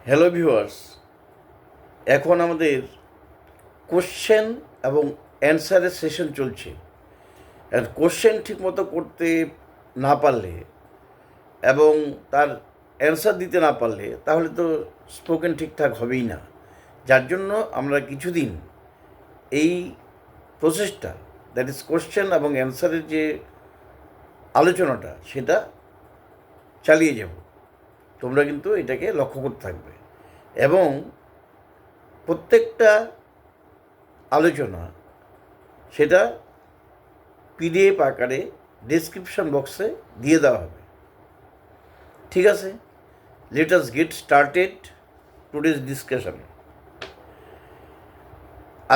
Hello viewers, এখন আমাদের question এবং অ্যান্সারের সেশন চলছে। আর কোশ্চেন ঠিকমতো করতে না পারলে এবং তার অ্যান্সার দিতে না পারলে তাহলে তো স্পোকেন ঠিকঠাক হবেই না। যার জন্য আমরা কিছুদিন এই প্রসেসটা, দ্যাট ইজ কোশ্চেন এবং অ্যান্সারের যে আলোচনাটা, সেটা চালিয়ে যাব। তোমরা কিন্তু এটাকে লক্ষ্য করতে থাকবে এবং প্রত্যেকটা আলোচনা সেটা পিডিএফ আকারে ডেসক্রিপশন বক্সে দিয়ে দেওয়া হবে। ঠিক আছে, let us get started today's discussion.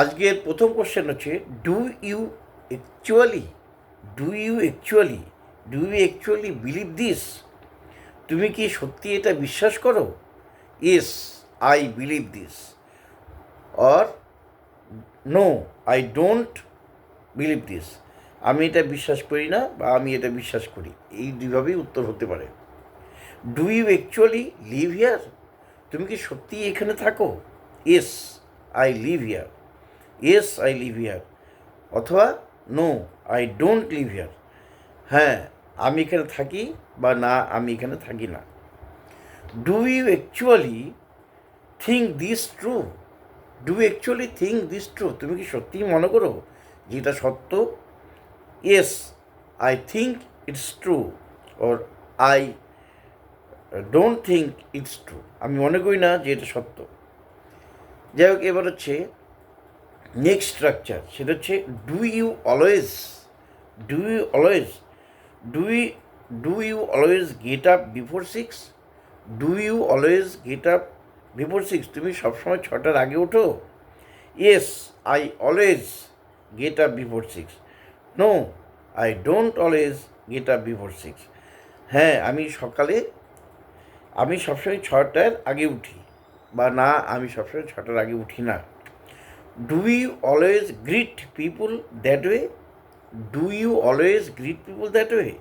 আজকের প্রথম কোশ্চেন হচ্ছে, do you actually believe this? তুমি কি সত্যি এটা বিশ্বাস করো? Yes, I believe this. Or no, I don't believe this. আমি এটা বিশ্বাস করি না বা আমি এটা বিশ্বাস করি। এই দুইভাবেই উত্তর হতে পারে। Do you actually live here? তুমি কি সত্যিই এখানে থাকো? Yes, I live here. Yes, I live here. অথবা no, I don't live here. হ্যাঁ, আমি এখানে থাকি বা না, আমি এখানে থাকি না। Do you actually think this true? Do you actually think this true? তুমি কি সত্যিই মনে করো যে এটা সত্য? Yes, I think it's true. Or I don't think it's true. আমি মনে করি না যে এটা সত্য। যাই হোক, এবার হচ্ছে নেক্সট স্ট্রাকচার, সেটা হচ্ছে do you always do you always do you do you always get up before 6? Do you always get up before 6? তুমি সবসময় 6টার আগে ওঠো? Yes, I always get up before 6। No, I don't always get up before 6। হ্যাঁ, আমি সবসময় 6টার আগে উঠি বা না, আমি সবসময় 6টার আগে উঠি না। Do you always greet people that way? Do you always greet people that way?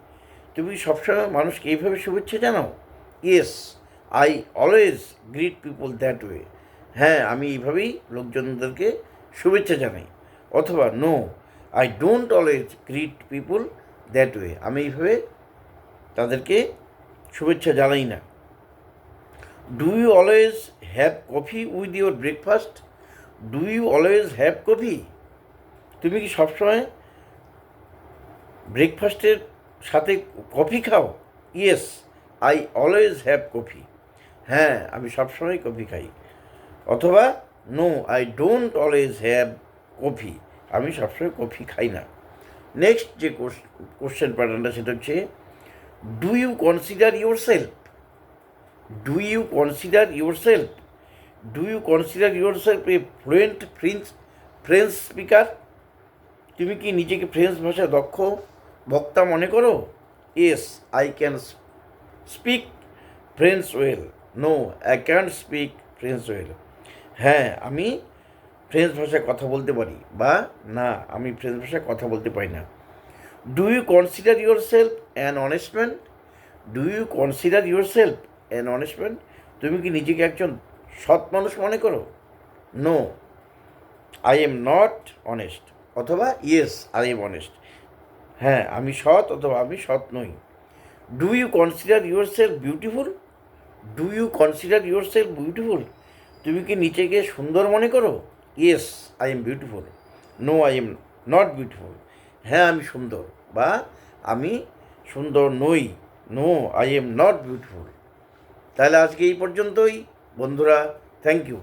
তুমি সবসময় মানুষকে এইভাবে শুভেচ্ছা জানাও? Yes, I always greet people that way. হ্যাঁ, আমি এইভাবেই লোকজনদেরকে শুভেচ্ছা জানাই। অথবা no, I don't always greet people that way. আমি এইভাবে তাদেরকে শুভেচ্ছা জানাই না। Do you always have coffee with your breakfast? Do you always have coffee? তুমি কি সবসময় ব্রেকফাস্টের সাথে কফি খাও? Yes, I always have coffee. হ্যাঁ, আমি সবসময় কফি খাই। অথবা no, I don't always have coffee. আমি সবসময় কফি খাই না। নেক্সট যে কোশ্চেন প্যাটার্নটা, সেটা হচ্ছে do you consider yourself? Do you consider yourself? Do you consider yourself a fluent French speaker? তুমি কি নিজেকে ফ্রেঞ্চ ভাষায় দক্ষ বক্তা মনে করো? Yes, I can speak French well. No, I can't speak French well. হ্যাঁ, আমি ফ্রেঞ্চ ভাষায় কথা বলতে পারি বা না, আমি ফ্রেঞ্চ ভাষায় কথা বলতে পারি না। Do you consider yourself an honest man? Do you consider yourself an honest man? তুমি কি নিজেকে একজন সৎ মানুষ মনে করো? No, I am not honest. অথবা ইয়েস, আই এম অনেস্ট। হ্যাঁ, আমি সৎ অথবা আমি সৎ নই। Do you consider yourself beautiful? Do you consider yourself beautiful? তুমি কি নিজেকে সুন্দর মনে করো? Yes, I am beautiful. No, I am not beautiful. হ্যাঁ, আমি সুন্দর বা আমি সুন্দর নই। No, I am not beautiful. তাহলে আজকে এই পর্যন্তই বন্ধুরা। Thank you.